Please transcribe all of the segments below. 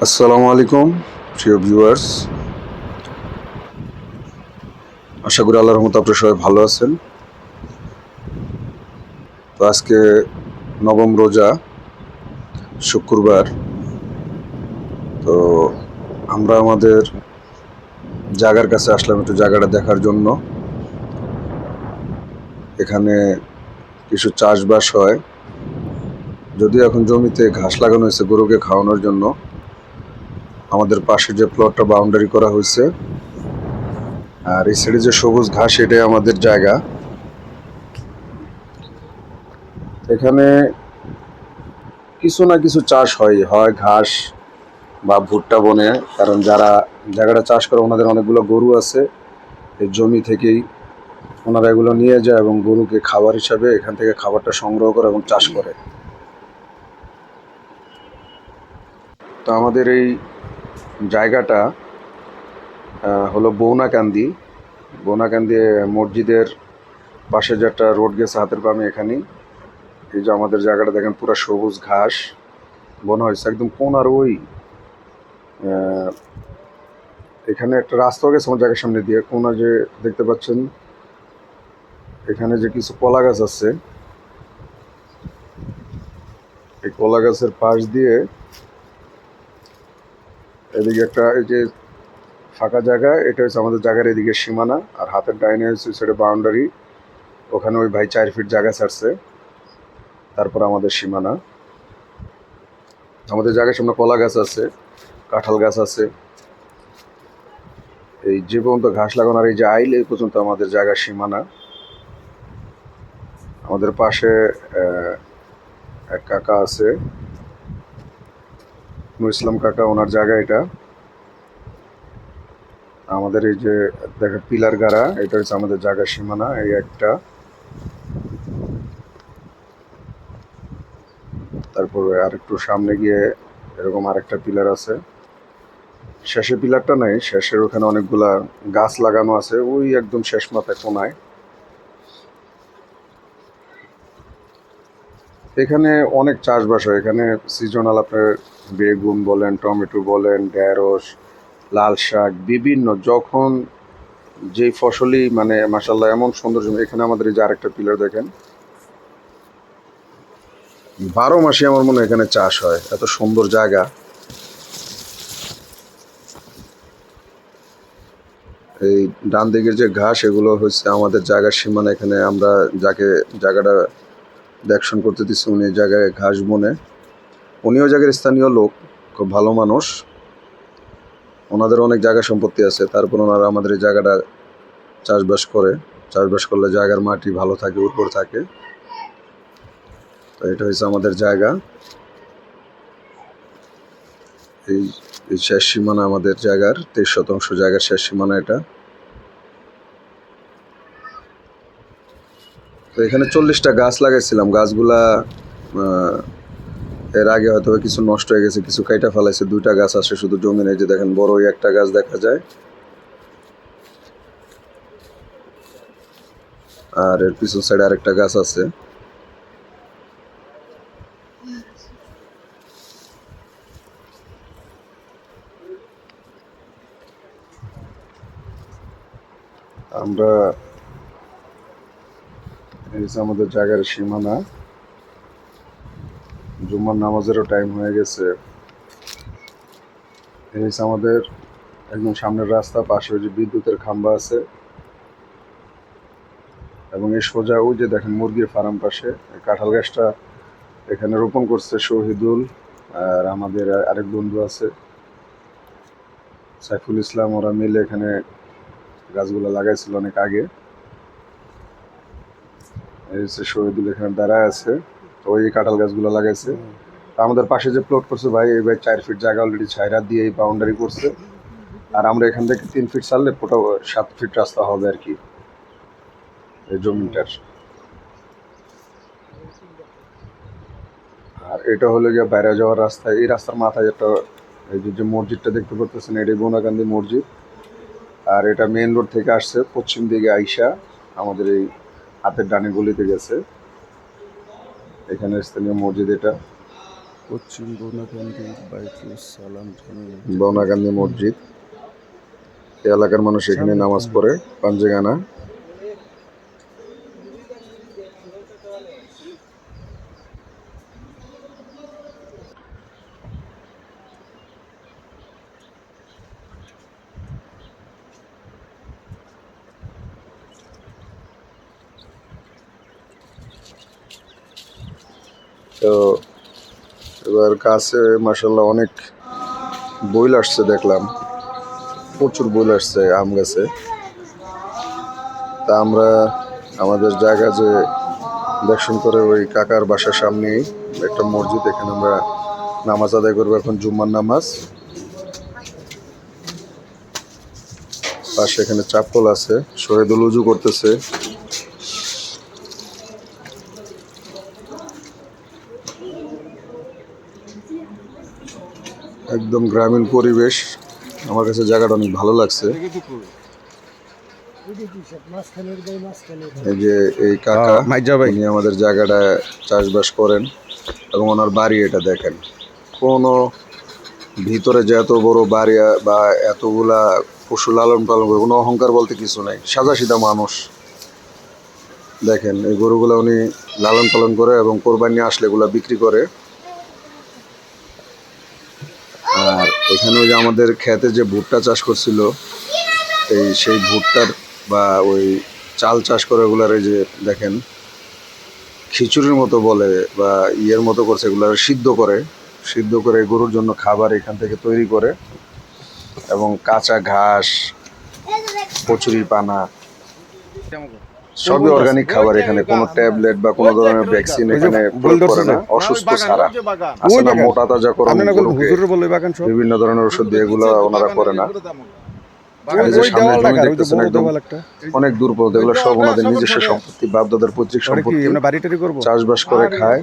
আসসালামু আলাইকুম প্রিয় ভিউয়ার্স। আশা করি আল্লাহর রহমতে আপনারা সবাই ভালো আছেন। তো আজকে নবম রোজা, শুক্রবার। তো আমরা আমাদের জায়গার কাছে আসলাম একটু জায়গাটা দেখার জন্য। এখানে কিছু চাষবাস হয়, যদিও এখন জমিতে ঘাস লাগানো হয়েছে গরুকে খাওয়ানোর জন্য। আমাদের পাশে যে প্লটটা বাউন্ডারি করা হয়েছে, আর এই সাইডে যে সবুজ ঘাস, এটাই আমাদের জায়গা। এখানে কিছু না কিছু চাষ হয়, হয় ঘাস বা ভুট্টা বনে। কারণ যারা জায়গাটা চাষ করে ওনাদের অনেকগুলো গরু আছে, এই জমি থেকেই ওনারা এগুলো নিয়ে যায় এবং গরুকে খাবার হিসাবে এখান থেকে খাবারটা সংগ্রহ করে এবং চাষ করে। তো আমাদের এই জায়গাটা হলো বৌনাকান্দি। বৌনাকান্দি মসজিদের পাশে যে একটা রোড গেছে হাতের বামে, এখানেই। এই যে আমাদের জায়গাটা দেখেন, পুরো সবুজ ঘাস বোনা হয়েছে একদম কোনার ওই এখানে একটা রাস্তা গেছে আমার জায়গার সামনে দিয়ে। কোনা যে দেখতে পাচ্ছেন, এখানে যে কিছু কলা গাছ আছে, এই কলা গাছের পাশ দিয়ে এদিকে একটা এই যে ফাঁকা জায়গা, এটা হচ্ছে আমাদের জায়গার এদিকে সীমানা। আর হাতের ডাইনে হচ্ছে সেটা বাউন্ডারি। ওখানে ওই ভাই 4 ফিট জায়গা ছাড়ছে, তারপর আমাদের সীমানা। আমাদের জায়গার সামনে কলা গাছ আছে, কাঁঠাল গাছ আছে। এই যে পর্যন্ত ঘাস লাগানো আর এই যে আইল, এই পর্যন্ত আমাদের জায়গার সীমানা। আমাদের পাশে এক কাকা আছে, নুর ইসলাম কাকা, ওনার জায়গা এটা। আমাদের এই যে দেখেন পিলার গাড়া, এটা হচ্ছে আমাদের জায়গার সীমানা। এই একটা, তারপরে আর একটু সামনে গিয়ে এরকম আরেকটা পিলার আছে। শেষে পিলারটা নাই, শেষের ওখানে অনেকগুলা গাছ লাগানো আছে, ওই একদম শেষ মাথায় কোনায়। এখানে অনেক চাষবাস হয়। এখানে সিজনাল আপনার বেগুন বলেন, টমেটো বলেন, ঢেঁড়স, লাল শাক, বিভিন্ন যখন যেই ফসলই মানে মাসাল্লাহ এমন সুন্দর জমি। এখানে আমাদের এই যে আরেকটা পিলার দেখেন, 12 মাসে আমার মনে হয় এখানে চাষ হয়, এত সুন্দর জায়গা। এই ডান দিকের যে ঘাস, এগুলো হচ্ছে আমাদের জায়গার সীমানা। এখানে আমরা যাকে জায়গাটা দেখশন করতে দিচ্ছি, উনি জায়গায় ঘাস বনে। উনিও জায়গার স্থানীয় লোক, খুব ভালো মানুষ। ওনাদের অনেক জায়গা সম্পত্তি আছে, তারপর ওনারা আমাদের এই জায়গাটা চাষবাস করে। চাষবাস করলে জায়গার মাটি ভালো থাকে, উর্বর থাকে। তো এটা হচ্ছে আমাদের জায়গা। এই এই শেষ সীমানা আমাদের জায়গার, 23 শতাংশ জায়গার শেষ সীমানা এটা। তো এখানে 40টা গাছ লাগাইছিলাম। গাছগুলা এর আগে হয়তো কিছু নষ্ট হয়ে গেছে, কিছু কাইটা ফেলাইছে। 2টা গাছ আছে শুধু জমিনে, যে দেখেন বড় ওই একটা গাছ দেখা যায়, আর এর পিছন সাইডে আরেকটা গাছ আছে। আমরা এই যে আমাদের জায়গার সীমানা। জুম্মার নামাজেরও টাইম হয়ে গেছে। এই হচ্ছে আমাদের একদম সামনের রাস্তা, পাশে ওই যে বিদ্যুতের খাম্বা আছে, এবং এই সোজা ওই যে দেখেন মুরগির ফার্ম পাশে কাঁঠাল গাছটা এখানে রোপণ করছে শহীদুল। আর আমাদের আরেক বন্ধু আছে সাইফুল ইসলাম, ওরা মিলে এখানে গাছগুলো লাগাইছিল অনেক আগে। এই হচ্ছে শহীদুল এখানে দাঁড়ায় আছে, তো ওই কাঁঠাল গাছগুলো লাগাইছে। আমাদের পাশে যে প্লট করছে ভাই, এই ভাই 4 ফিট জায়গা অলরেডি ছাইরা দিয়ে এই বাউন্ডারি করছে। আর আমরা এখান থেকে 3 ফিট ছাড়লে পুরো 7 ফিট রাস্তা হবে আর কি এই জমিটার। আর এটা হলো গিয়ে বাইরে যাওয়ার রাস্তা। এই রাস্তার মাথায় একটা এই যে মসজিদটা দেখতে পাচ্ছেন, এটাই বৌনাকান্দি মসজিদ। আর এটা মেইন রোড থেকে আসছে পশ্চিম দিকে আইসা আমাদের এই হাতের ডানে গলিতে গেছে। এখানে স্থানীয় মসজিদ এটা। পশ্চিম বনাকান্দি বাইতুল সালাম জামে বনাকান্দি মসজিদ। এই এলাকার মানুষ এখানে নামাজ পড়ে পাঞ্জেগানা। তো এবার গাছে মাসাল্লাহ অনেক বইল আসছে, দেখলাম প্রচুর বইল আসছে আম গাছে। তা আমরা আমাদের জায়গা যে দর্শন করে ওই কাকার বাসার সামনেই একটা মসজিদ, এখানে আমরা নামাজ আদায় করবো এখন, জুম্মার নামাজ। পাশে এখানে চাপ্পল আছে, শহীদুল উজু করতেছে। একদম গ্রামীণ পরিবেশ, আমার কাছে জায়গাটা অনেক ভালো লাগছে। এই যে এই কাকা, উনি আমাদের জায়গাটা চাষবাস করেন এবং ওনার বাড়ি এটা দেখেন। কোনো ভিতরে যে এত বড় বাড়ি বা এতগুলা পশু লালন পালন করে, কোনো অহংকার বলতে কিছু নাই, সাদাসিধা মানুষ। দেখেন এই গরুগুলো উনি লালন পালন করে এবং কোরবানি আসলে এগুলা বিক্রি করে। আর এখানে ওই যে আমাদের ক্ষেতে যে ভুট্টা চাষ করছিল, সেই ভুট্টার বা ওই চাল চাষ করে ওগুলার এই যে দেখেন খিচুড়ির মতো বলে বা ইয়ের মতো করছে, এগুলো সিদ্ধ করে গরুর জন্য খাবার এখান থেকে তৈরি করে। এবং কাঁচা ঘাস, কচুরির পানা, সবই অর্গানিক খাবার। এখানে কোনো ট্যাবলেট বা কোনো ধরনের ভ্যাকসিন এখানে প্রয়োগ করে না, অসুস্থ ছাড়া। আছে না মোটা তাজাকরণ, বিভিন্ন ধরনের ওষুধ দিয়ে এগুলো ওনারা করে না। আর এই যে সামনে জমি দেখতেছেন একদম অনেক দূর পর্যন্ত, এগুলো সব ওনাদের নিজস্ব সম্পত্তি, বাপদাদার পৈতৃক সম্পত্তি, চাষবাস করে খায়।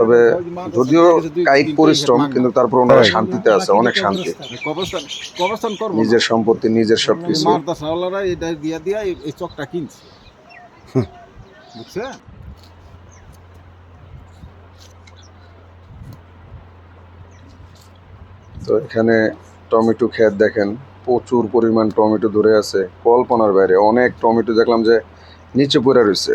তবে যদিও কায়িক পরিশ্রম, কিন্তু তারপর ওনারা শান্তিতে আছে, অনেক শান্তি। নিজের সম্পত্তি, নিজের সবকিছু। এই চকটা কিনছে, বুঝছে? তো এখানে টমেটো ক্ষেত দেখেন, প্রচুর পরিমাণ টমেটো ধরে আছে, কল্পনার বাইরে। অনেক টমেটো দেখলাম যে নিচে পড়ে রয়েছে।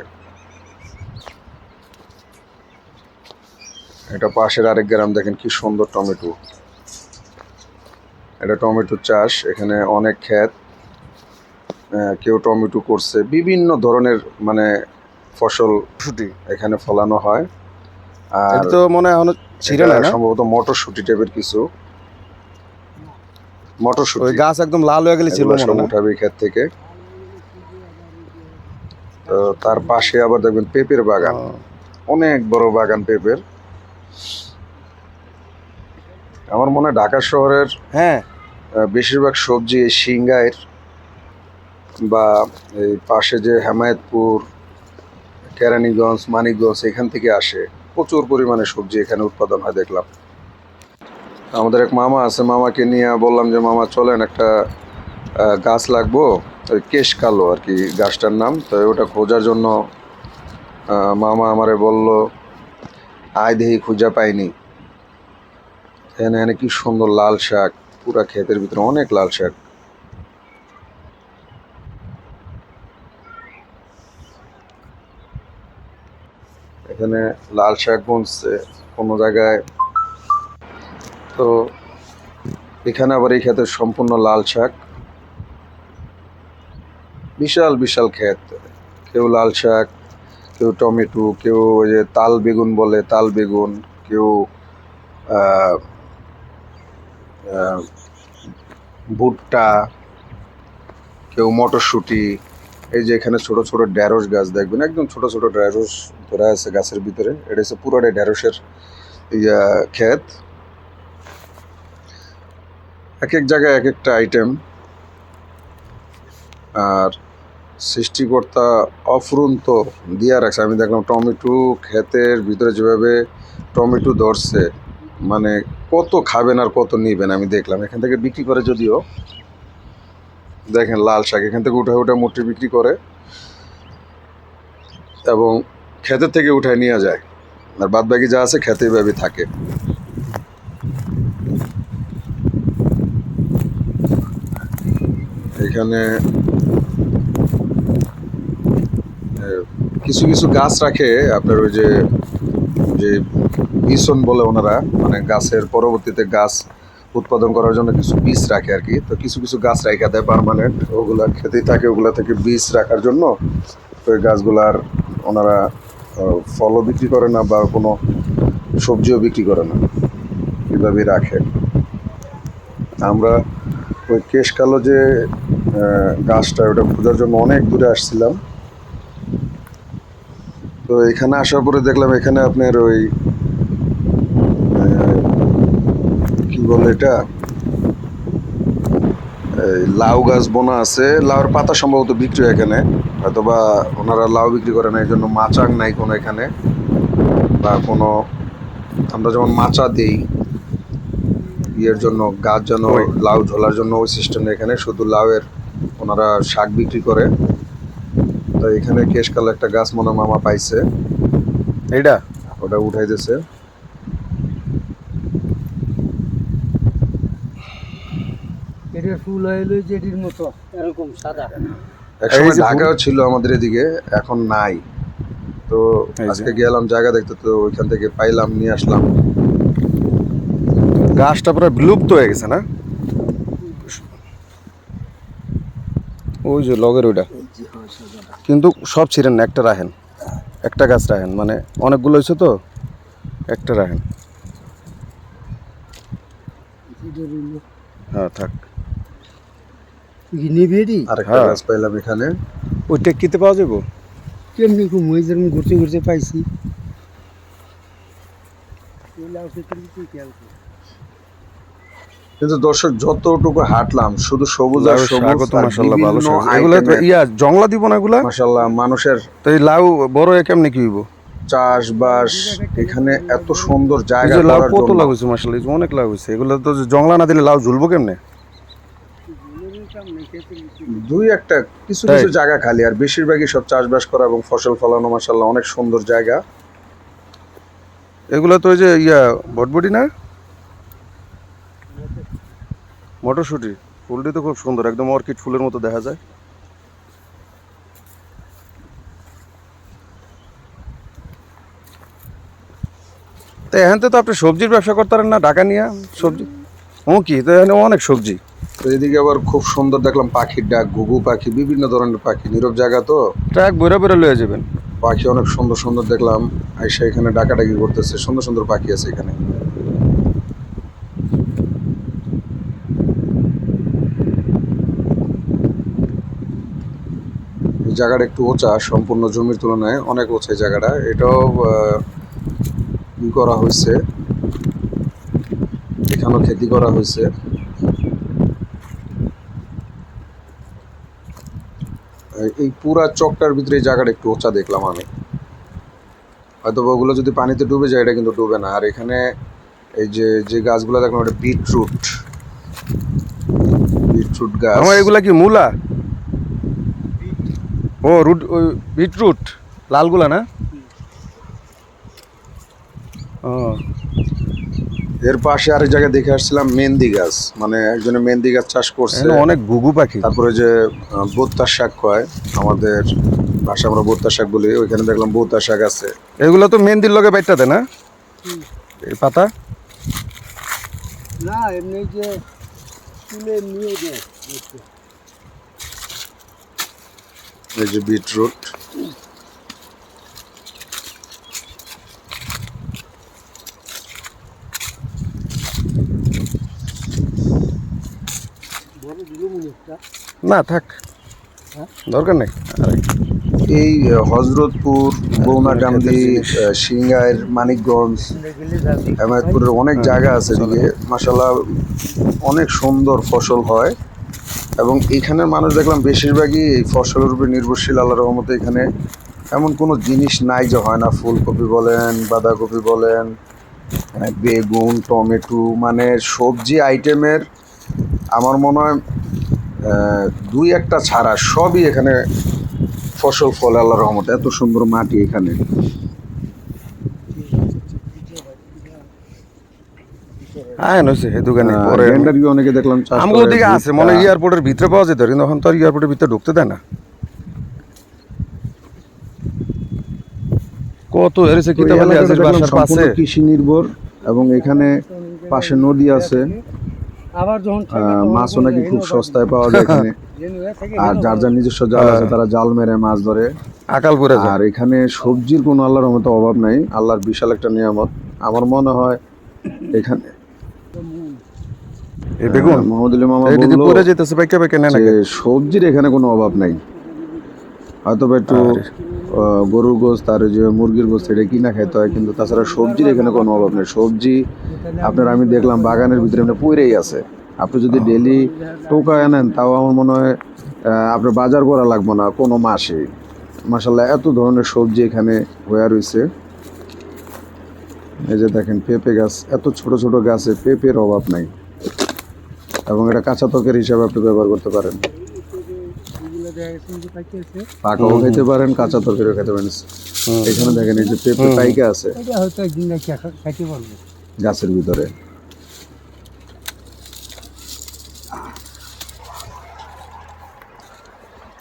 এটা পাশের আরেক গ্রাম, দেখেন কি সুন্দর টমেটো। এটা টমেটো চাষ, এখানে অনেক ক্ষেত, কেউ টমেটো করছে, বিভিন্ন ধরনের মানে ফসল এখানে ফলানো হয়। আর তো মনে হয় সম্ভবত মটরশুঁটি টাইপের কিছু, মটরশুঁটি গাছ একদম লাল হয়ে গেলে সব উঠাবে ক্ষেত থেকে। তো তার পাশে আবার দেখবেন পেঁপের বাগান, অনেক বড় বাগান পেঁপের। আমার মনে হয় ঢাকা শহরের বেশিরভাগ সবজি এই সিংগাইর বা এই পাশে যে হেমায়েতপুর, কেরানীগঞ্জ, মানিকগঞ্জ, এখান থেকে আসে। প্রচুর পরিমাণে সবজি এখানে উৎপাদন হয় দেখলাম। আমাদের এক মামা আছে, মামাকে নিয়ে বললাম যে মামা চলেন, একটা গাছ লাগবো, ওই কেশ কালো আর কি গাছটার নাম। তো ওটা খোঁজার জন্য মামা আমারে বলল, আয় দেখি খুঁজা পাইনি। এখানে কি সুন্দর লাল শাক, পুরা ক্ষেতের ভিতরে অনেক লাল শাক। এখানে লাল শাক বুনছে কোনো জায়গায়। তো এখানে আবার এই ক্ষেতের সম্পূর্ণ লাল শাক, বিশাল বিশাল ক্ষেত। কেউ লাল শাক, কেউ টমেটো, কেউ ওই যে তাল বেগুন বলে, তাল বেগুন, কেউ ভুট্টা, কেউ মটরশুঁটি। এই যে এখানে ছোট ছোট ঢেঁড়স গাছ দেখবেন, একদম ছোট ছোট ঢেঁড়স ধরে আছে গাছের ভিতরে। এটা হচ্ছে পুরোটাই ঢেঁড়সের ক্ষেত। এক এক জায়গায় এক একটা আইটেম। আর সৃষ্টিকর্তা অফুরন্ত দিয়া রাখছে। আমি দেখলাম টমেটো ক্ষেতের ভিতরে যেভাবে টমেটো ধরছে, মানে কত খাবেন আর কত নিবেন। আমি দেখলাম এখান থেকে বিক্রি করে, যদিও দেখেন লাল শাক এখান থেকে উঠে মুঠি বিক্রি করে এবং ক্ষেতের থেকে উঠায় নিয়ে যায়। আর বাদ বাকি যা আছে খেতে ভাবে থাকে। এখানে কিছু কিছু গাছ রাখে আপনার ওই যে যে বিচন বলে ওনারা, মানে গাছের পরবর্তীতে গাছ উৎপাদন করার জন্য কিছু বীজ রাখে আর কি। তো কিছু কিছু গাছ রাখা দেয় পার্মানেন্ট, ওগুলা খেতেই থাকে, ওগুলা থেকে বীজ রাখার জন্য। তো এই গাছগুলার ওনারা ফলও বিক্রি করে না বা কোনো সবজিও বিক্রি করে না, এভাবেই রাখে। আমরা ওই কেশকালো যে গাছটা, ওটা খোঁজার জন্য অনেক দূরে আসছিলাম। তো এখানে আসার পরে দেখলাম এখানে আপনার ওই কি বলে এটা, এই লাউ গাছ বোনা আছে। লাউর পাতা সম্ভবত বিক্রি হয় এখানে, হয়তোবা ওনারা লাউ বিক্রি করে না, এই জন্য মাচাং নাই কোনো এখানে, বা কোনো আমরা যেমন মাচা দিই ইয়ের জন্য, গাছ যেন লাউ ঝোলার জন্য, ওই সিস্টেম এখানে শুধু লাউয়ের ওনারা শাক বিক্রি করে। তো এখানে কেশকালো একটা গাছ মনে হয় মামা পাইছে, এইটা ওটা উঠাই দিয়েছে। এটার ফুল হইলো যেটির মতো এরকম সাদা। একসময় এই যে ঢাকাও ছিল আমাদের এদিকে, এখন নাই। তো এই যে। আজকে গেলাম জায়গা দেখতে, তো ওইখান থেকে পাইলাম, নিয়ে আসলাম। গাছটা পুরো বিলুপ্ত হয়ে গেছে না? ওই যে লগের ওইটা, কিন্তু সব ছিঁড়েন না, একটা রাখেন, একটা গাছ রাখেন, মানে অনেকগুলো হয়েছে তো, একটা রাখেন। হ্যাঁ থাক। নিবেদি আরেকটা হ্যাঁ। গাছ পাইলাম এখানে। ওইটা কিতে পাওয়া যাবো? কেমনি ঘুমোই যেরকম ঘুরতে ঘুরতে পাইছি। কিন্তু দর্শক যতটুকু হাঁটলাম শুধু সবুজ আর লাউ সবুজ, শাকও তো আর মাশাআল্লাহ ভালো বিভিন্ন শাক। এগুলা তো আইটেমের জংলা দিব না এগুলা? মাশাআল্লাহ মানুষের তো এই লাউ বড় হয়ে কেমনি কি হইব? চাষবাস, এখানে এত সুন্দর এই জায়গা যে লাউ করার কত জন্য। লাউ হয়েছে মাশাআল্লাহ, এই যে অনেক লাউ হয়েছে। এগুলা তো জংলা না দিলে লাউ ঝুলবো কেমনে? দুই একটা কিছু তাই? কিছু জায়গা খালি, আর বেশিরভাগই সব চাষবাস করা এবং ফসল ফলানো। মাশাআল্লাহ অনেক সুন্দর জায়গা। এগুলা তো ওই যে বটবটি না, মটরশুঁটি। ফুলটি তো খুব সুন্দর, একদম অর্কিড ফুলের মতো দেখা যায়। তো এখান থেকে তো আপনি সবজির ব্যবসা করতে পারেন না, ঢাকা নিয়ে সবজি? ও কি, তো এখানে অনেক সবজি। তো এদিকে আবার খুব সুন্দর দেখলাম পাখির ডাক, ঘুঘু পাখি, বিভিন্ন ধরনের পাখি, নীরব জায়গা তো ট্রাক বইরা বইরা লয়ে যাবেন। পাখি অনেক সুন্দর সুন্দর দেখলাম। আইসা এখানে ডাকাডাকি করতেছে, সুন্দর সুন্দর পাখি আছে এখানে। এই জায়গাটা একটু উঁচা, সম্পূর্ণ জমির তুলনায় অনেক উঁচা এই জায়গাটা। এটাও ই করা হয়েছে, এখানেও খেতি করা হয়েছে। এই পুরা চকটার ভিতরে এই জায়গাটা একটু উঁচা দেখলাম আমি। হয়তো ওগুলো যদি পানিতে ডুবে যায়, এটা কিন্তু ডুবে না। আর এখানে এই যে যে গাছগুলো দেখলাম, ওটা বিটরুট, বিটরুট গাছ। আমার এগুলা কি মূলা? ও রুট, ওই বিটরুট লালগুলা না? ও এর পাশে আরেক জায়গায় দেখে আসছিলাম মেহেন্দি গাছ, মানে একজনে মেহেন্দি গাছ চাষ করছে। এখানে অনেক ঘুঘু পাখি। তারপরে যে বোত্তার শাক কয়, আমাদের ভাষা আমরা বোত্তার শাক বলি, ওইখানে দেখলাম বোত্তার শাক আছে। এগুলো তো মেহেন্দির লগে বাইটটা দেয় না এই পাতা? না এমনি যে তুলে নিয়ে দেয়। এই যে বিটরুট, বড় দিল মনে একটা। না থাক, দরকার নেই। আরে এই হজরতপুর, বৌনাকান্দি, সিংগাইর, মানিকগঞ্জ, গেলে যাবি হেমায়তপুরের অনেক জায়গা আছে এদিকে। মাশাআল্লাহ অনেক সুন্দর ফসল হয়, এবং এখানের মানুষ দেখলাম বেশিরভাগই এই ফসলের উপর নির্ভরশীল। আল্লাহর রহমতে এখানে এমন কোনো জিনিস নাই যে হয় না। ফুলকপি বলেন, বাঁধাকপি বলেন, বেগুন, টমেটো, মানে সবজি আইটেমের আমার মনে হয় দুই একটা ছাড়া সবই এখানে ফসল ফলে আল্লাহর রহমতে। এত সুন্দর মাটি এখানে। আয় নইছে এই দোকানে পরে গেন্ডারি অনেকে দেখলাম চাষ আমগুলো করে, দিকে আছে মনে হয় এয়ারপোর্টের ভিতরে পাওয়া যেত কিন্তু এখন তো আর এয়ারপোর্টের ভিতরে ঢুকতে দেয় না কত এসে তো এই কিতাব এলাকাটা আছে দেখলাম বাসার সম্পূর্ণ পাশে কৃষি নির্ভর এবং এখানে পাশে নদী আছে। আবার যখন মাছও নাকি খুব সস্তায় পাওয়া যায় এখানে। আর যার যার নিজস্ব জাল আছে তারা জাল মেরে মাছ ধরে। আকাল পরে যায় আর এখানে সবজির কোনো আল্লাহর রহমতে অভাব নাই, আল্লাহর বিশাল একটা নিয়ামত। আমার মনে হয় এখানে এই বেগুন মোহাম্মদুল মামা এই দিদি বললো পরে যেতেছে বাইকে বাইকে নেয় যে নাকি সবজির এখানে কোনো অভাব নাই, হয়তো বা একটু গরুর গোস্ত আর ওই যে মুরগির গোস্ত এটা কিনা খাইতে হয়, কিন্তু তাছাড়া সবজির এখানে কোনো অভাব নেই। সবজি আপনার আমি দেখলাম বাগানের ভিতরে এমনি পইরেই আছে। আপনি যদি ডেলি টোকা আনেন তাও আমার মনে হয় আপনার বাজার করা লাগবে না কোনো মাসে। মাশাল্লাহ এত ধরনের সবজি এখানে হয়ে রয়েছে। এই যে দেখেন পেঁপে গাছ, এত ছোট ছোট গাছে পেঁপের অভাব নাই এবং এটা কাঁচা তরকারি হিসাবে আপনি ব্যবহার করতে পারেন। পাকাও খেতে পারেন, কাঁচা তরকারিও খেতে পারেন। এখানে দেখেন এই যে পেঁপে পাইকা আছে এটা হয়তো একদিন নাকি খাইতে পারবো গাছের ভিতরে।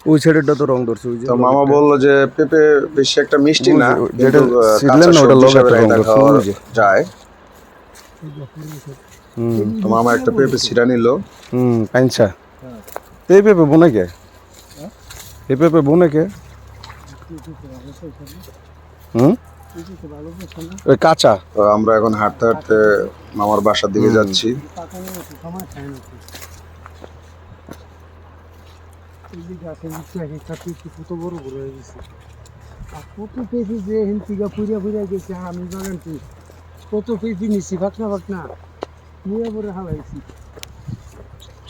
ওই সাইডেরটা তো রং ধরছে ওই যে তো মামা বললো যে পেঁপে বেশি একটা মিষ্টি না, যেটা কিন্তু ছিললেন না কাঁচা ওটা সবজি লগে হিসাবে একটা রং রান্না ধরছে খাওয়া ওই যে যায়। হুম তো মামা একটা পেঁপে ছিঁড়া নিল। পাইনছা এই পেঁপে বোনে কে এই পেঁপে বোনে কে ওই কাঁচা। তো আমরা এখন হাঁটতে হাঁটতে মামার বাসার দিকে যাচ্ছি। কত বড় বড় হয়ে গেছে আর কত পেয়েছি যে হেন থেকে পুড়িয়া পুড়িয়া গেছে আমি বাগান কত পেয়েছি নিচ্ছি বাকনা নিয়ে পরে হালাইছি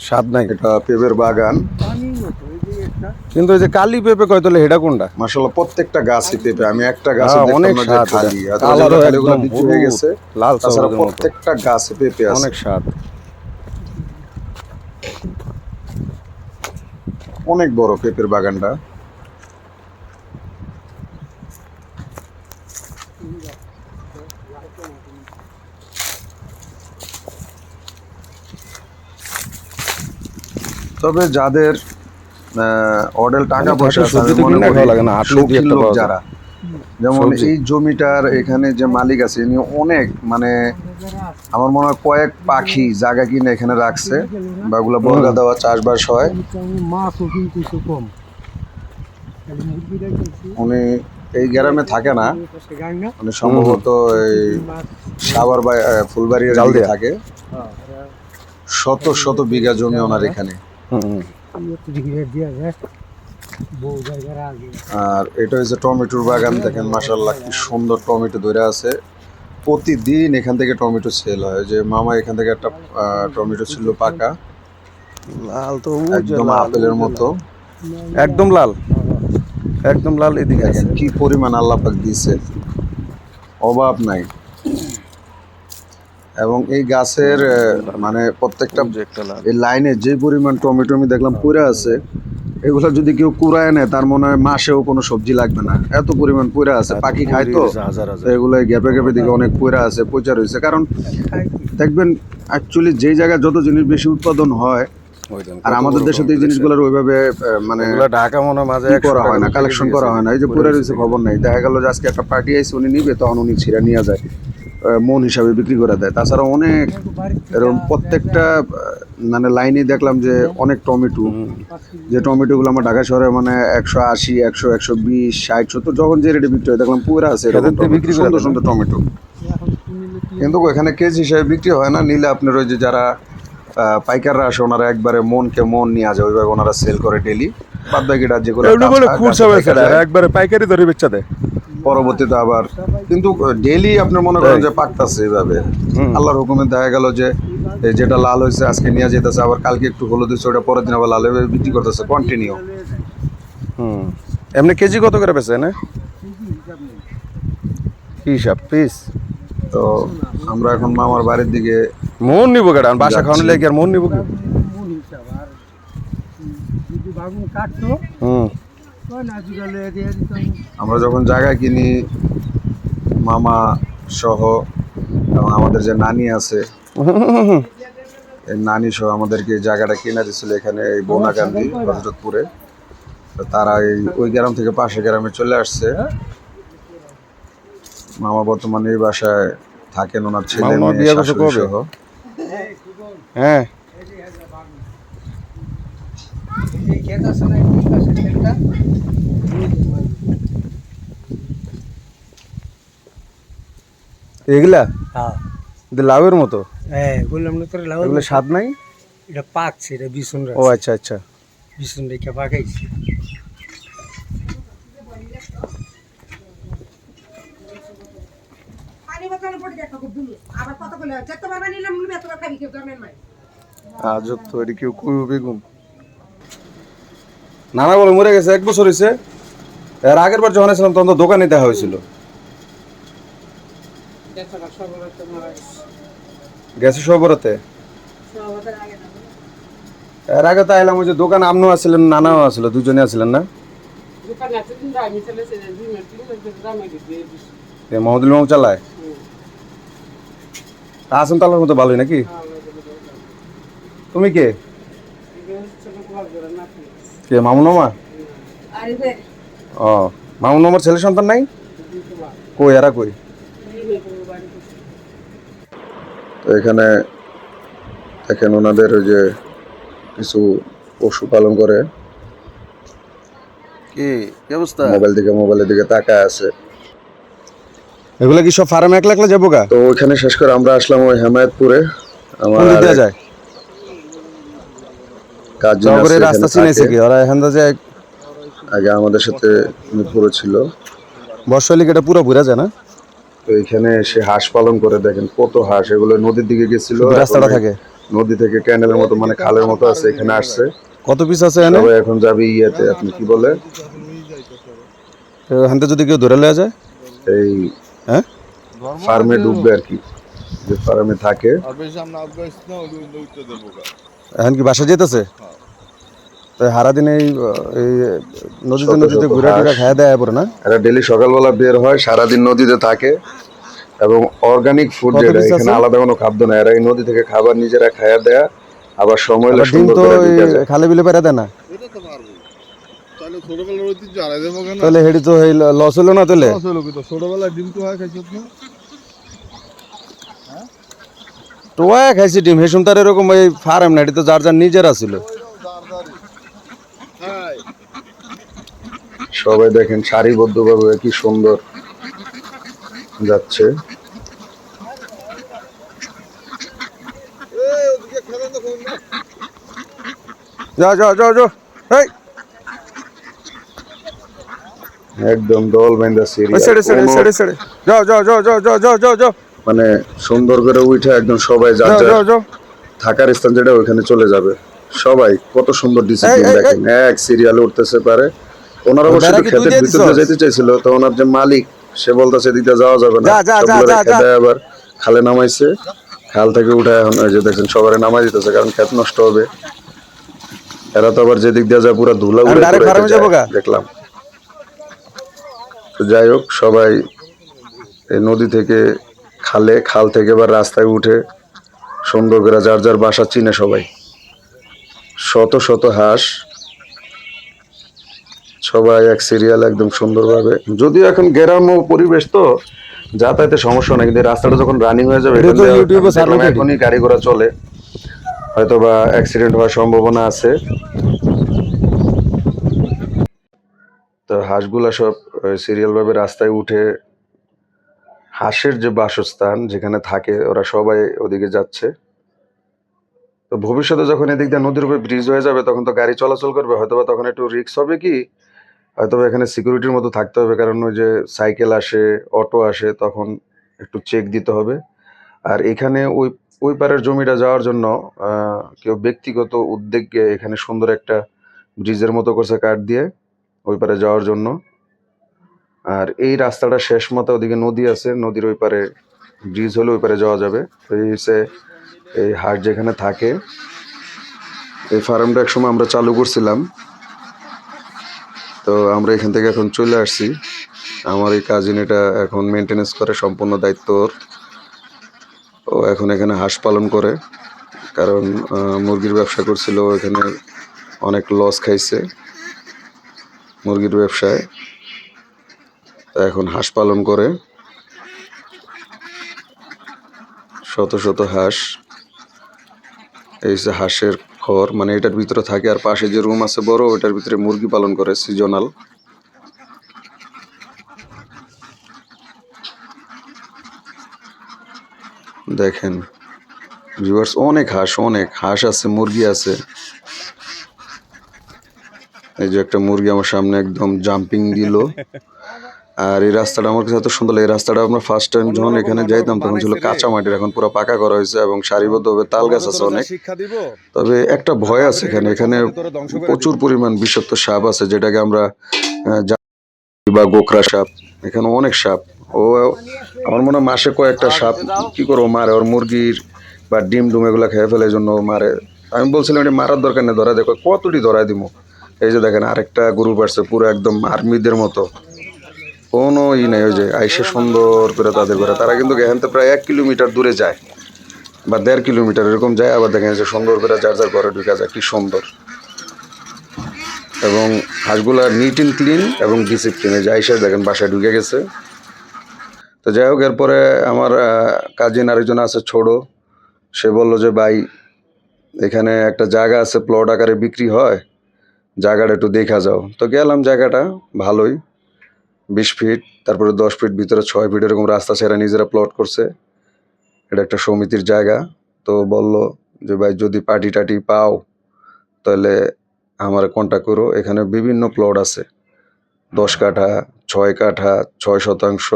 স্বাদ নাই এটা পেঁপের বাগান। পানির মতো এই যে একটা কিন্তু ওই যে কালি পেঁপে কয়তলে হেডা কোনটা মাশাআল্লাহ প্রত্যেকটা গাছই পেঁপে। আমি একটা গাছে হ্যাঁ, দেখলাম অনেক না যে স্বাদ খালি, এটা। হয়তো কালারও যেগুলো খালি ওগুলো একদম বিক্রি হয়ে হলুদ, গেছে। লাল তাছাড়া সবুজের মতো। প্রত্যেকটা গাছে পেঁপে আছে। অনেক স্বাদ অনেক বড় পেঁপের বাগানটা। তবে যাদের অডেল টাকা পয়সা আছে, আমি সবজি তো মনে কিনে করি খাওয়া লাগে না, হাটলে দিয়ে শৌখিন একটা লোক পাওয়া যায়। যারা, যেমন সবজি। এই জমিটার এখানে যে মালিক আছে ইনি অনেক মানে আমার মনে হয় কয়েক পাখি জায়গা কিনে এখানে রাখছে, বা ওগুলো বর্গা দেওয়া চাষবাস হয়। মাছও কিন্তু একটু কম মুরগিটা কিনছি উনি এই গ্রামে থাকে না, গাই না উনি সম্ভবত এই সাভার বা ফুলবাড়ির জাল দিকে দেয়া। থাকে। শত শত বিঘা জমি ওনার এখানে। আর এটা হচ্ছে টমেটোর বাগান। দেখেন মাশাআল্লাহ কি সুন্দর টমেটো ধরে আছে। প্রতিদিন এখান থেকে টমেটো সেল হয়। যে মামা এখান থেকে একটা টমেটো ছিল পাকা, লাল তো একদম আপেলের মতো। একদম লাল একদম লাল এদিকে আছে দেখেন কি পরিমাণ আল্লাহ পাক দিয়েছে, অভাব নাই। এবং এই গাছের মানে প্রত্যেকটা একটা লাল এই লাইনে যে পরিমাণ টমেটো আমি দেখলাম পুরা আছে, এগুলো যদি কেউ কুড়ায় নেয় তার মনে হয় মাসেও কোনো সবজি লাগবে না, এত পরিমাণ পুরা আছে। পাখি খায় তো, হাজার তো হাজার এগুলো গ্যাপে গ্যাপে দিকে অনেক পুরা আছে, পচা রয়েছে। কারণ দেখবেন অ্যাকচুয়ালি যেই জায়গায় যত জিনিস বেশি উৎপাদন হয়, আর আমাদের দেশে তো এই জিনিসগুলোর ওইভাবে মানে ঢাকা মনে হয় মাঝে কি করা হয় না, কালেকশন করা হয় না। এই যে পুরা রয়েছে খবর নাই, দেখা গেল যে আজকে একটা পার্টি আইসে উনি নিবে, তখন উনি ছিঁড়া নিয়ে যায়, মন হিসাবে বিক্রি করে দেয়। তাছাড়া অনেক এরকম প্রত্যেকটা মানে লাইনে দেখলাম যে অনেক টমেটো, যে টমেটোগুলো আমার ঢাকা শহরে মানে 180, 100, 120, 60, 70 যখন যে রেটে বিক্রি হয় দেখলাম পুরা আছে এরকম খেতে বিক্রি করে সুন্দর দেয় না? সুন্দর টমেটো। কিন্তু এখানে কেজি হিসাবে বিক্রি হয় না, নিলে আপনার ওই যে যারা পাইকাররা আসে ওনারা একবারে মনকে মন নিয়ে যায়, ওইভাবে ওনারা সেল করে ডেলি। বাদ বাকিটা যেগুলো একবারে পাইকারি ধরে বেচা দেয়। পরবর্তীতে আবার কিন্তু ডেলি আপনি মনে করেন যে পাকতাছে এইভাবে আল্লাহর হুকুমে। দেখা গেল যে এই যেটা লাল হয়েছে আজকে নিয়ে যেতেছে, আবার কালকে একটু হলুদ হয়েছে ওটা পরের দিন আবার লাল হয়ে বিক্রি করতেছে কন্টিনিউ। এমনি কেজি কত করে বেচে না কি হিসাব পিস? তো আমরা এখন মামার বাড়ির দিকে মন নিব কেডা বাসা খাওয়ানো লাগে আর মন নিব কি? আমরা যখন জায়গা কিনি মামা সহ এবং আমাদের যে নানি আছে এই নানি সহ আমাদেরকে এই জায়গাটা কিনে দিছিল এখানে এই বনাকান্দি হজরতপুরে। তো তারা ওই গ্রাম থেকে পাশের গ্রামে চলে আসছে। মামা বর্তমানে এই বাসায় থাকেন, ওনার ছেলে মামা মেয়ে বিয়ে করছে শাশুড়ি কবে? সহ। হ্যাঁ, এগুলা হ্যাঁ লাউয়ের মতো, হ্যাঁ বললাম না তোর লাউ এগুলো স্বাদ নাই। এটা পাকছে, এটা বিছুন ও আচ্ছা আচ্ছা। বিছুন রেখে পাকাইছি। আজব তো, এটি কেউ কই বেগুন। নানা বলে মরে গেছে, 1 বছর হয়েছে। এর আগের বার যখন ছিলাম তখন তো দোকানে দেখা হয়েছিল। গেছে সবরাতে। এর আগে তো আইলাম, ওই যে দোকানে আপনিও আসছিলেন, নানাও আসছিল, দুজনে আসছিলেন না? মহদুল মামু চালায়। আসুন তালার মতো ভালোই নাকি? তুমি কে? কে মামুন মামা? ও, মামুন মামার ছেলে সন্তান নাই? কই এরা কই? তো এখানে দেখেন ওনাদের ওই যে কিছু পশু পালন করে, কি অবস্থা? মোবাইলের দিকে তাকায় আছে। এগুলা কি সব ফার্মে একলা একলা যাবো গা? তো ওইখানে শেষ করে আমরা আসলাম ওই হেমায়েতপুরে। আমার কোন দিক আর দিয়ে এক যায়? কাজিন আছে জগরের এখানে রাস্তা চিনেছে থাকে, কি ওরা? এখান থেকে যায় আগে আমাদের সাথে মিরপুরে ছিল। বর্ষালিক, এটা পুরো ঘুরে যায় না? তো এখানে সে হাঁস পালন করে, দেখেন কত হাঁস। এগুলো নদীর দিকে গেছিল, শুধু এখন রাস্তাটা এই থাকে। নদী থেকে ক্যানেলের মতো মানে খালের মতো আছে, এখানে আসছে। কত পিস আছে এখানে? সবাই এখন যাবে ইয়েতে, আপনি কি বলে এখান থেকে যদি কেউ ধরে লওয়া যায়? এই হ্যাঁ, ফার্মে ঢুকবে আর কি, যে ফার্মে থাকে। এখন কি বাসা যেতেছে? তো সারাদিন এই নদীতে শত নদীতে শত ঘুরে টুরে হাঁস, খাওয়া দেয় পরে না? এরা ডেলি সকালবেলা বের হয়, সারাদিন নদীতে থাকে। এবং অর্গানিক ফুড, কত যেটা পিস এখানে আছে? আলাদা কোনো খাদ্য না, এরা এই নদী থেকে খাবার নিজেরা খাইয়া দেয়া, আবার সময় হলে আবার ডিম সুন্দর তো করে এই বিকা যায়। খালে বিলে পেরে দেয় না? তাহলে হেডি তো লস হলো না তাহলে? ছোটবেলায় ডিম তো হয় খাইছত না? টোয়া খাইছি ডিম, হেসুম তার এরকম এই ফার্ম না, এটি তো যার যার নিজেরা ছিল। সবাই দেখেন সারিবদ্ধভাবে কি সুন্দর যাচ্ছে। যাও যাও যাও যাও, এই একদম দল বেঁধা সিরিয়াল, সেড়ে সেড়ে কোনো সেড়ে সেড়ে যাও যাও যাও যাও যাও যাও যাও যাও মানে সুন্দর করে উঠে একদম সবাই যার যাও যার যাও যাও। থাকার স্থান যেটা ওইখানে চলে যাবে। সবাই কত সুন্দর ডিসিপ্লিন, এই, দেখেন এক সিরিয়ালে উঠতেছে পারে। ওনার অবশ্য বেড়া একটু কি তুই ক্ষেতের দিয়ে ভিতর দিয়ে দিছস? যেতে চাইছিল, তো ওনার যে মালিক সে বলতেছে দিতে যাওয়া যাবে না, যা যা যা সবগুলো যা রেখে যা। দেয়। আবার খালে নামাইছে, খাল থেকে উঠে এখন ওই যে দেখছেন সবারে নামাই দিতেছে, কারণ ক্ষেত নষ্ট হবে। এরা তো আবার যেদিক দিয়ে যায় পুরো ধুলা আমি উড়ে ডাইরেক্ট পুরাইতে ফার্মে যায় যাবো গা। দেখলাম। তো যাই হোক, সবাই এই নদী থেকে খালে, খাল থেকে আবার রাস্তায় উঠে সুন্দর করে যার যার বাসা চিনে সবাই। শত শত হাঁস, সবাই এক সিরিয়াল একদম সুন্দরভাবে। যদিও এখন গ্রাম্য পরিবেশ, তো যাতায়াতের সমস্যা নাই, কিন্তু এই রাস্তাটা যখন রানিং হয়ে যাবে, এটা এখান তো দিয়ে ইউটিউবে আমি ছাড়লো দেখলাম কেডি? এখনই গাড়ি ঘোড়া চলে, হয়তো বা অ্যাক্সিডেন্ট হওয়ার সম্ভাবনা আছে। তো হাঁসগুলা সব সিরিয়াল ভাবে রাস্তায় উঠে, হাঁসের যে বাসস্থান যেখানে থাকে ওরা সবাই ওদিকে যাচ্ছে। তো ভবিষ্যতে যখন এদিক দিয়ে নদীর উপর ব্রিজ হয়ে যাবে, তখন তো গাড়ি চলাচল করবে, হয়তোবা তখন একটু রিস্ক হবে কি, হয়তোবা এখানে সিকিউরিটির মতো থাকতে হবে, কারণ ওই যে সাইকেল আসে, অটো আসে, তখন একটু চেক দিতে হবে। আর এখানে ওই ওই পারের জমিটা যাওয়ার জন্য কেউ ব্যক্তিগত উদ্যোগে এখানে সুন্দর একটা ব্রিজের মতো করছে কাঠ দিয়ে, ওই পারে যাওয়ার জন্য। আর এই রাস্তাটা শেষ মতো ওদিকে নদী আছে, নদীর ওই পারে ব্রিজ হলে ওই পারে যাওয়া যাবে। তো এই হচ্ছে এই হাট যেখানে থাকে। এই ফার্মটা একসময় আমরা চালু করছিলাম, তো আমরা এখান থেকে এখন চলে আসছি। আমার এই কাজিন এটা এখন মেনটেনেন্স করে, সম্পূর্ণ দায়িত্ব ওর। ও এখন এখানে হাঁস পালন করে, কারণ মুরগির ব্যবসা করছিল, এখানে অনেক লস খাইছে মুরগির ব্যবসায়, তা এখন হাঁস পালন করে। শত শত হাঁস, এই যে হাঁসের ঘর, মানে এটার ভিতরে থাকে, আর পাশে যে রুম আছে বড়, ওটার ভিতরে মুরগি পালন করে সিজনাল। দেখেন ভিউয়ার্স, অনেক হাঁস আছে, মুরগি আছে। এই যে একটা মুরগি আমার সামনে একদম জাম্পিং দিল। আর এই রাস্তাটা আমার কাছে এত সুন্দর লাগে। এই রাস্তাটা আমরা ফার্স্ট টাইম যখন এখানে যাইতাম তখন ছিল কাঁচা মাটির, এখন পুরো পাকা করা হয়েছে এবং সারিবদ্ধভাবে তাল গাছ আছে অনেক। তবে একটা ভয় আছে এখানে, এখানে প্রচুর পরিমাণ বিষাক্ত সাপ আছে, যেটাকে আমরা জানি বা গোখরা সাপ। এখানে অনেক সাপ। ও আমার মনে হয় মাসে কয়েকটা সাপ কি করে মারে, ওর মুরগির বা ডিম ডুম এগুলো খেয়ে ফেলে, এই জন্য ও মারে। আমি বলছিলাম এটা মারার দরকার নেই, ধরা দেখো কতটি ধরাই দিব। এই যে দেখেন আরেকটা গ্রুপ আসছে, পুরো একদম আর্মিদের মতো, কোনো নেই। ওই যে আইসে সুন্দর করে তাদের করে, তারা কিন্তু এখান থেকে প্রায় 1 কিলোমিটার দূরে যায় বা 1.5 কিলোমিটার এরকম যায়, আবার দেখেন যে সুন্দর করে যার যার ঘরে ঢুকে যায়, কি সুন্দর। এবং হাঁসগুলা নিট অ্যান্ড ক্লিন এবং ডিসিপ্লিন। এই যে আইসে দেখেন বাসায় ঢুকে গেছে। তো যাই হোক, এরপরে আমার কাজিন আরেকজন আছে ছোট, সে বলল যে ভাই এখানে একটা জায়গা আছে, প্লট আকারে বিক্রি হয়, জায়গাটা একটু দেখা যাও। তো গেলাম, জায়গাটা ভালোই, 20 ফিট, তারপরে 10 ফিট, ভিতরে 6 ফিট এরকম রাস্তা ছেড়ে নিজেরা প্লট করছে। এটা একটা সমিতির জায়গা। তো বলল যে ভাই যদি পার্টি টাটি পাও তাহলে আমার কন্ট্যাক্ট করো, এখানে বিভিন্ন প্লট আছে, 10 কাঠা, 6 কাঠা, 6 শতাংশ,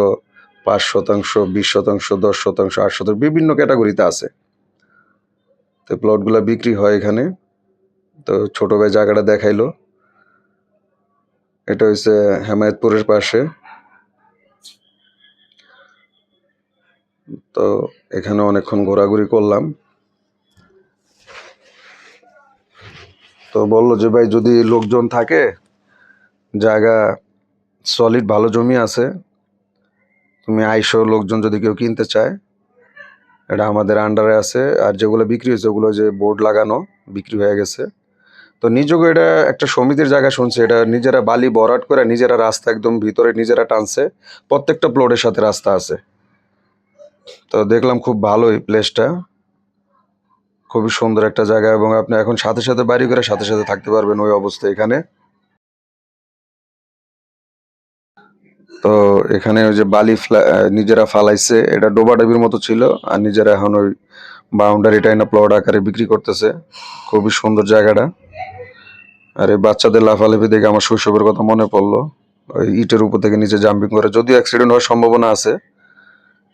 5 শতাংশ, 20 শতাংশ, 10 শতাংশ, 8 শতাংশ, বিভিন্ন ক্যাটাগরিতে আছে। তো প্লটগুলো বিক্রি হয় এখানে। তো ছোট ভাই জায়গাটা দেখাইলো, এটা হচ্ছে হেমায়েতপুরের পাশে। তো এখানে অনেকক্ষণ ঘোরাঘুরি করলাম। তো বললো যে ভাই যদি লোকজন থাকে, জায়গা সলিড ভালো জমি আছে, তুমি আইসো, লোকজন যদি কেউ কিনতে চায়, এটা আমাদের আন্ডারে আছে। আর যেগুলো বিক্রি হয়েছে ওগুলো যে বোর্ড লাগানো বিক্রি হয়ে গেছে। তো নিজেকে এটা একটা সমিতির জায়গা শুনছে, এটা নিজেরা বালি ভরাট করে নিজেরা রাস্তা একদম ভিতরে নিজেরা টানছে, প্রত্যেকটা প্লটের সাথে রাস্তা আছে। তো দেখলাম খুব ভালোই প্লেসটা, খুবই সুন্দর একটা জায়গা, এবং আপনি এখন সাথে সাথে বাড়ি করে সাথে সাথে থাকতে পারবেন ওই অবস্থায় এখানে। তো এখানে ওই যে বালি নিজেরা ফালাইছে, এটা ডোবাডাবির মতো ছিল, আর নিজেরা এখন ওই বাউন্ডারিটা এনে প্লট আকারে বিক্রি করতেছে। খুবই সুন্দর জায়গাটা। আর এই বাচ্চাদের লাফালাফি দেখে আমার শৈশবের কথা মনে পড়লো, ওই ইটের উপর থেকে নিচে জাম্পিং করে। যদিও অ্যাক্সিডেন্ট হওয়ার সম্ভাবনা আছে,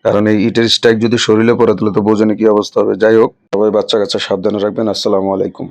কারণ এই ইটের স্ট্রাইক যদি শরীরে পড়ে তাহলে তো বোঝেনি কি অবস্থা হবে। যাই হোক, সবাই বাচ্চা কাচ্চা সাবধানে রাখবেন। আসসালামু আলাইকুম।